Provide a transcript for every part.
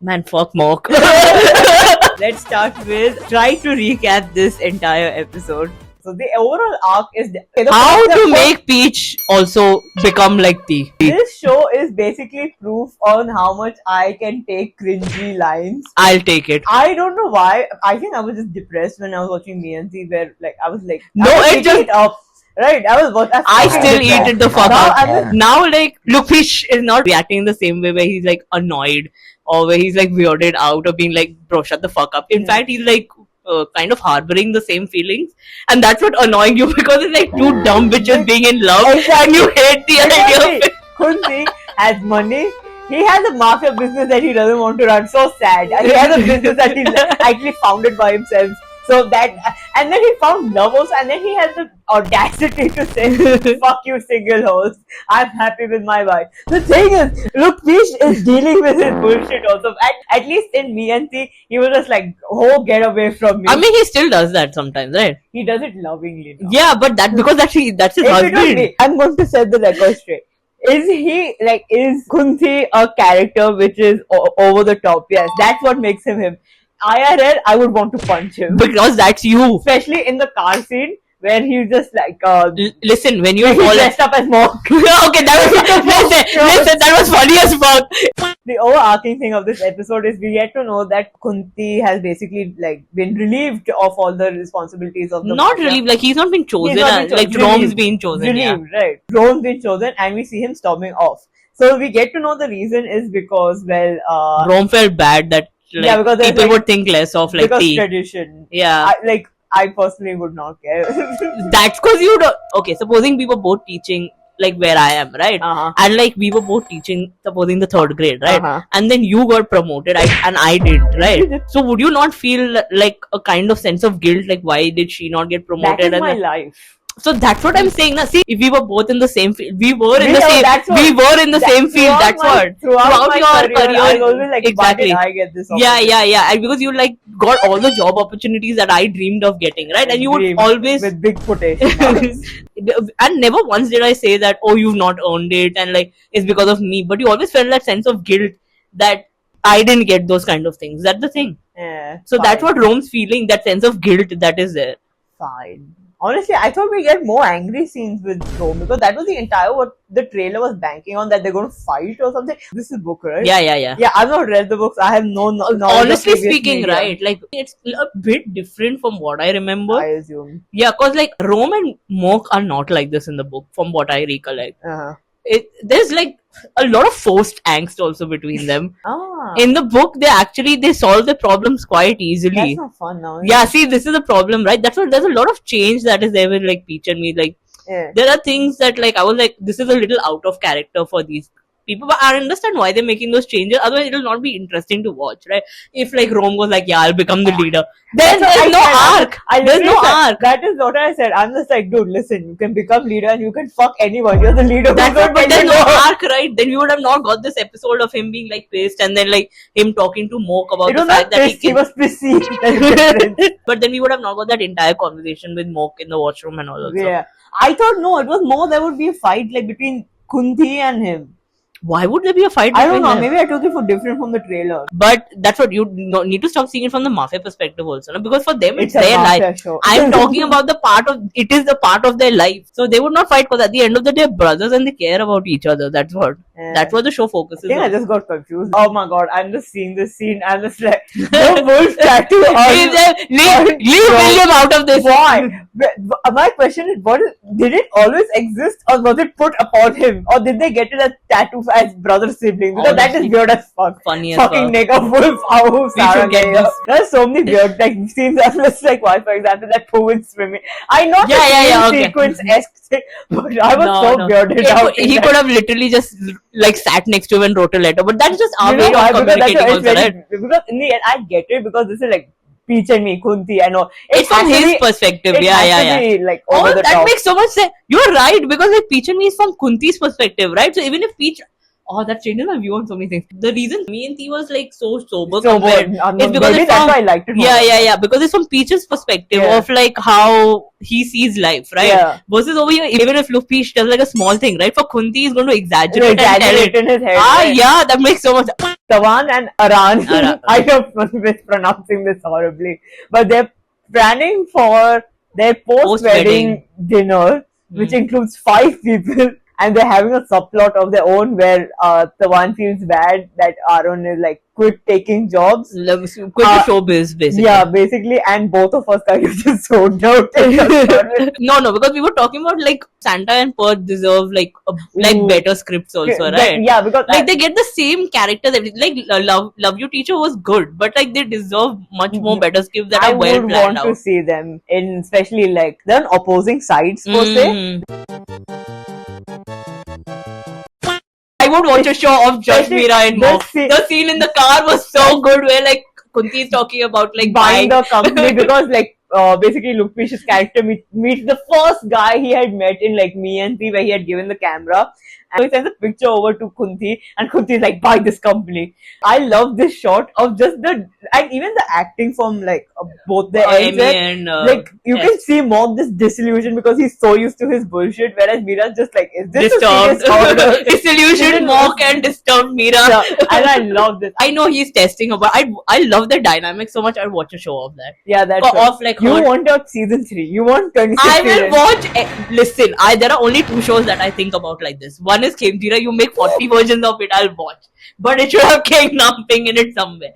Man, fuck Mok. Let's start with try to recap this entire episode. So the overall arc is How to make Peach also become like Tea. This show is basically proof on how much I can take cringy lines. I'll take it. I don't know why. I think I was just depressed when I was watching BNC, where like I was like, No, I was it just- eating it up. Right, I still eat it the fuck Now up. I'm Now, like, look, Fish is not reacting the same way where he's like annoyed or where he's like weirded out or being like, bro, shut the fuck up. In Yeah. fact, he's like kind of harboring the same feelings, and that's what annoying you because it's like two dumb bitches being in love and you hate the idea of it. Kunti has money. He has a mafia business that he doesn't want to run. So sad. And he has a business that he actually founded by himself. So that, and then he found love also, and then he has the audacity to say, "Fuck you, single hoes. I'm happy with my wife." The thing is, look, Fish is dealing with his bullshit also. At least in BNC, he was just like, "Oh, get away from me." I mean, he still does that sometimes, right? he does it lovingly. Now. Yeah, but that's because that's his If it was husband. me, I'm going to set the record straight. Is Kunti a character which is over the top? Yes, that's what makes him him. IRL, I would want to punch him. Because that's you. Especially in the car scene where he's just like, Listen, when you he's fall. dressed up as Mok. Okay, that was listen, that was funny as fuck. The overarching thing of this episode is we get to know that Kunti has basically like been relieved of all the responsibilities of the Not mafia. really, like he's not been chosen, He's not been like chosen. Rome's Relieved. been chosen. Relieved, right? Rome's been chosen, and we see him storming off. So we get to know the reason is because, well, Yeah. Rome felt bad that like, Yeah, because there's, people like- would think less of like because tea. tradition. Yeah, I personally would not care. that's because you don't. Okay, supposing we were both teaching like where I am, right? Uh-huh. And like we were both teaching, supposing the third grade, right? Uh-huh. And then you got promoted, and I didn't, right? So would you not feel like a kind of sense of guilt, like why did she not get That promoted? is my And life. so that's what I'm saying. Now, see, if we were both in the same field, we were in We the know, same. that's what- We were in the same field. Throughout That's my- what. Throughout my your career, I was always like, exactly. why did I get this? Yeah, opportunity? yeah. And because you like got all the job opportunities that I dreamed of getting, right? And you would Dream always with big quotation marks. and never once did I say that, oh, you've not earned it and like it's because of me. But you always felt that sense of guilt that I didn't get those kind of things. That's the thing. Yeah, So that's fine. what Rome's feeling, that sense of guilt that is there. Fine. Honestly, I thought we get more angry scenes with Rome because that was the entire what the trailer was banking on, that they're going to fight or something. This is book, right? Yeah. Yeah, I've not read the books. I have no knowledge. Honestly of previous speaking, media, right? Like it's a bit different from what I remember. I assume. Yeah, cause like Rome and Mok are not like this in the book, from what I recollect. Uh-huh. There's like a lot of forced angst also between them. Ah, In the book, they solve the problems quite easily. that's not fun now. Yeah, see, this is the problem, right? That's what there's a lot of change that is there with like Peach and me. Like Yeah. there are things that like I was like, this is a little out of character for these people, but I understand why they're making those changes. Otherwise, it'll not be interesting to watch, right? If like Rome goes like, yeah, I'll become the leader, then That's what there's I no said. arc. I There's no literally said- arc. That is what I said. I'm just like, dude, listen, you can become leader and you can fuck anyone. You're the leader. That's Who's what, but gonna there's no tell you arc, right? Then we would have not got this episode of him being like pissed and then like him talking to Mok about It the was fact not that pissed, he was pissy. That's different. But then we would have not got that entire conversation with Mok in the washroom and all that. Yeah. I thought no, it was more there would be a fight like between Kunti and him. Why would there be a fight I between don't know, them? maybe I took it for different from the trailer. But that's what you need to stop seeing it from the mafia perspective also, no? Because for them it's a their mafia life. show. I'm talking about the part of it is the part of their life. So they would not fight because at the end of the day, brothers and they care about each other. That's what. Yeah. That's what the show I focuses think I on. just got confused. Oh my god, I'm just seeing this scene. I'm just like, the wolf tattoo Leave William out of this. Why? My question is, did it always exist or was it put upon him? Or did they get it as tattoo as brother sibling? Because that is Honestly, weird as fuck. funny as Fucking fuck. nigga wolf. How We should get this. There's so many weird like scenes. I'm just like, why, for example, that pool swimming. I know Yeah, okay. sequence esque, but I was so weirded out. He could have literally just like sat next to him and wrote a letter. But that's just our You know way why? of Because that's communicating it's also, very, right? because in the end I get it because this is like Peach and me, Kunti, I know. It's from has to his be- perspective. it Yeah, has yeah, to yeah. be, like Oh, over the that top. makes so much sense. You're right, because like Peach and me is from Kunti's perspective, right? So even if Peach Oh, that changes my view on so many things. The reason me and T was like so sober So compared is because maybe it's that's from, why I liked it more. yeah, because it's from Peach's perspective Yeah. of like how he sees life, right? Yeah. Versus over here, even if Peach does like a small thing, right? For Kunti, he's going to exaggerate and tell Exaggerate it. in his head. Ah, right? yeah, that makes so much. Tawan and Aran, Aran. I am mispronouncing this horribly, but they're planning for their post-wedding dinner, which includes 5 people, and they're having a subplot of their own where Tawan feels bad that Aaron is like quit taking jobs. Quit the showbiz, basically. Yeah, basically, and both of us kind of just zoned out. No, because we were talking about like Santa and Perth deserve like Ooh. better scripts also, right? Yeah, because like they get the same characters. Like Love You Teacher was good, but like they deserve much more better scripts that I are well would planned want to out. see them in, especially like they're on opposing sides per se. I would watch a show of Judge Especially Meera and the Mock. scene- The scene in the car was so good where like Kunti is talking about like buying the company because like basically Luke Fish's character meets the first guy he had met in like Me and Thee, where he had given the camera. And he sends a picture over to Kunti, and Kunti is like, buy this company. I love this shot of just and even the acting from like both the ends. Amy and Like you can see Mock this disillusion because he's so used to his bullshit, whereas Meera's just like, is this Disturbed. a serious order? Disillusioned Mock and Disturbed Meera. Yeah, and I love this. I know he's testing her, but I love the dynamic so much. I'd watch a show of that. Yeah, that's Of like you her. want out season 3. You want 26 I will seasons. watch. Listen, there are only 2 shows that I think about like this. One is Khemtira. You make 40 versions of it, I'll watch. But it should have King Namping in it somewhere.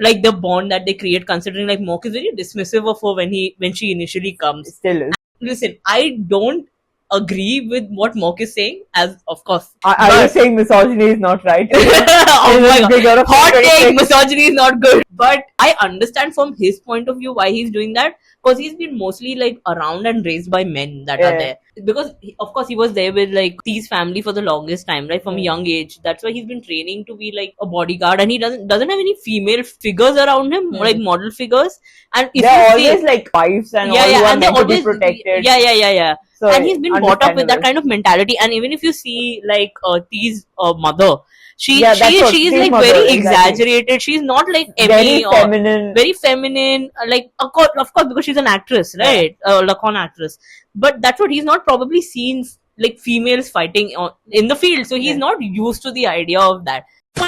Like the bond that they create, considering like Mock is very dismissive of her when she initially comes. Still is. Listen, I don't agree with what Mock is saying. As of course, Are you saying misogyny is not right? oh my god, Big out of hot take. 26. Misogyny is not good. But I understand from his point of view why he's doing that, because he's been mostly like around and raised by men that are there. Because of course he was there with like T's family for the longest time, right? From a young age. That's why he's been training to be like a bodyguard, and he doesn't have any female figures around him, like model figures. And if They're you see, always like wives and all who are and they're meant to be always protected. Yeah. So And he's been brought up with that understandable. kind of mentality. And even if you see like T's mother, she's T's like mother, very exactly. exaggerated. She's not like Very Emmy or feminine. very feminine. Like of course because she's an actress, right? Lakon actress. But that's what he's not probably seen like females fighting in the field. So he's not used to the idea of that.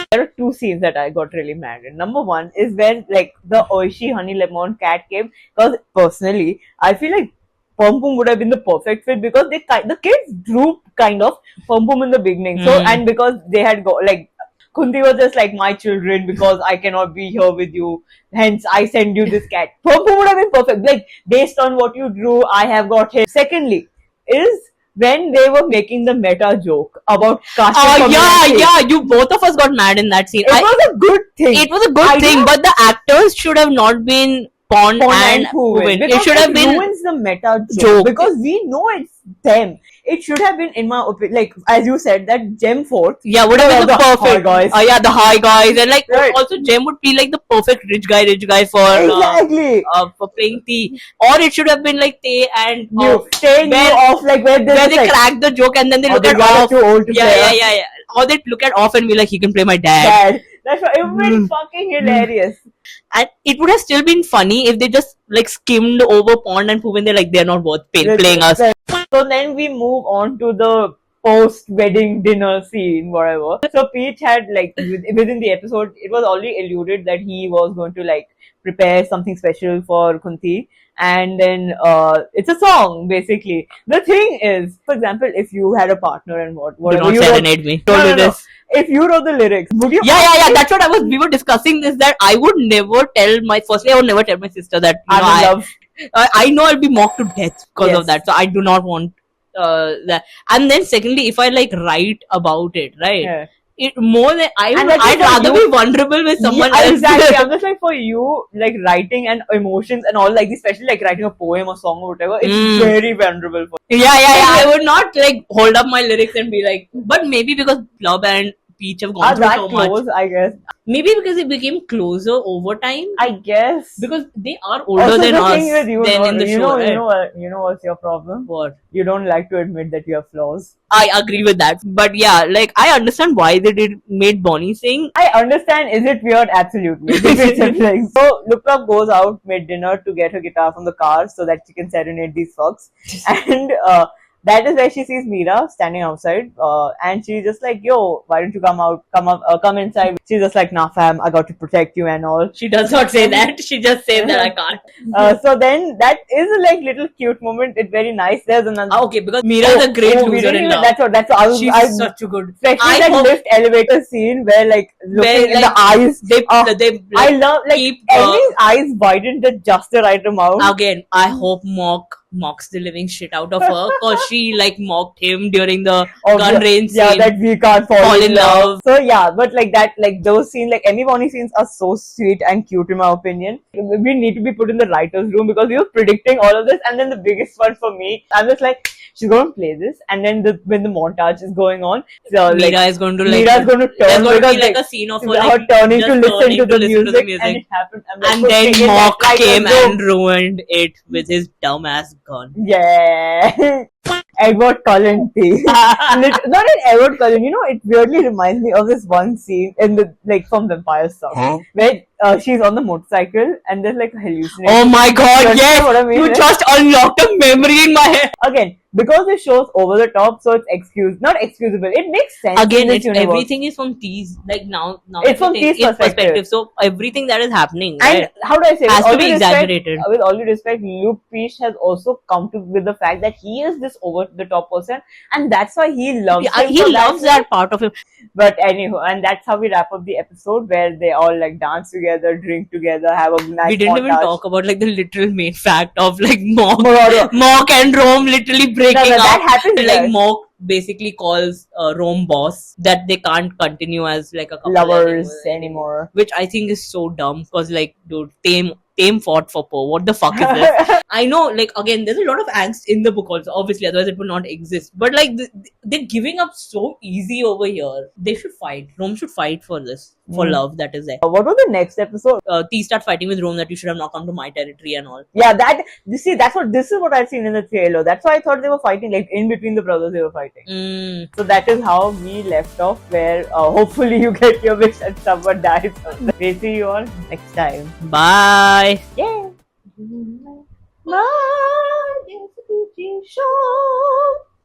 There are 2 scenes that I got really mad at. Number 1 is when like the Oishi Honey Lemon cat came, because personally I feel like Pum Pum would have been the perfect fit because the kids drew kind of Pum Pum in the beginning. So and because they had like Kunti was just like, my children, because I cannot be here with you, hence I send you this cat. Pum Pum would have been perfect. Like based on what you drew, I have got him. Secondly, is when they were making the meta joke about casting You both of us got mad in that scene. It was a good thing. It was a good thing, but the actors should have not been Pond and Pooven. It should have been ruins the meta joke because we know it's them. It should have been, in my opinion, like as you said, that Gem Fort. Yeah, would have been the perfect guys. The high guys, and like Right. also Gem would be like the perfect rich guy for Exactly. for playing T. Or it should have been like Tay and Staying off like where they like, crack the joke and then they look they at got off. too old to play. Yeah. Or they look at off and be like, he can play my dad. That's why it would be fucking hilarious. And it would have still been funny if they just like skimmed over Pond and Pooven. They're like, they're not worth playing us. So then we move on to the post-wedding dinner scene, whatever. So Peach had like within the episode, it was already alluded that he was going to like prepare something special for Kunti, and then it's a song basically. The thing is, for example, if you had a partner and whatever, Do not serenade me. Don't do this. If you wrote the lyrics, would you? Yeah. That's what we were discussing this, that I would never tell I would never tell my sister that I know I'll be mocked to death because of that. So I do not want that. And then secondly, if I like write about it, right? Yeah. It more than I'd like rather be vulnerable with someone else. Exactly. I'm just like, for you, like writing and emotions and all, like especially like writing a poem or song or whatever, it's very vulnerable for Yeah. I would not like hold up my lyrics and be like, but maybe because Club and Peach have Are gone through that so much. close? I guess. Maybe because they became closer over time. I guess. Because they are older Also, than the us thing with you, than in the you show, know, right? you know what's your problem? What? You don't like to admit that you have flaws. I agree with that. But yeah, like I understand why they made Bonnie sing. I understand. Is it weird? Absolutely. Between siblings. So Look Love goes out mid-dinner to get her guitar from the car so that she can serenade these fucks. And that is where she sees Meera standing outside. And she's just like, yo, why don't you come inside? She's just like, nah fam, I got to protect you and all. She does not say that. She just says that I can't. So then that is a like little cute moment. It's very nice. There's another. Okay, because Meera is a great we loser didn't in even- love. That's what. She's such a good. Especially I that hope- lift elevator scene where like looking in like, the eyes. They I love like keep, Ellie's eyes widened at just the right amount. again. I hope mocks the living shit out of her because she like mocked him during the gun range scene. Yeah, that we can't fall in love. love. So yeah, but like that, like those scenes, like Emmy Bonnie scenes are so sweet and cute in my opinion. We need to be put in the writer's room because we were predicting all of this, and then the biggest one for me, I'm just like, she's going to play this, and then when the montage is going on, so like Meera is going to like. Meera's going to There's turn going to because be like a scene of her her like turning just to listen to the listen music, and it happened. I'm like, and then pushing it Mock like a came joke. and ruined it with his dumbass gun. Yeah. Edward Cullen tea. Not an Edward Cullen. You know, it weirdly reminds me of this one scene in the like from Vampire Song where she's on the motorcycle and there's like a hallucination. Oh my god, You understand yes! what I mean, You right? just unlocked a memory in my head. Again, because the show's over the top, so it's not excusable. It makes sense. Again, in this it's universe. everything is from T's. Like now It's from T's perspective. So everything that is happening, And right, how do I say? has with all to be due respect- exaggerated. With all due respect, Luke Peach has also come to with the fact that he is this over the top person, and that's why he loves. Yeah, him he for loves that part of him. But anyhow, and that's how we wrap up the episode where they all like dance together, drink together, have a nice. We didn't even montage. talk about like the literal main fact of like Mock Morodo. and Rome literally breaking No, up. that happens. Like there. Mock basically calls Rome boss that they can't continue as like a couple Lovers anymore. which I think is so dumb because like dude, Tame fought for Poe. What the fuck is this? I know, like again, there's a lot of angst in the book also. Obviously, otherwise it would not exist. But like they're giving up so easy over here. They should fight. Rome should fight for this, for love that is there. What was the next episode? T start fighting with Rome that you should have not come to my territory and all. Yeah, this is what I've seen in the trailer. That's why I thought they were fighting, like in between the brothers they were fighting. So that is how we left off, where hopefully you get your wish and someone dies. We'll see you all next time. Bye. Yay!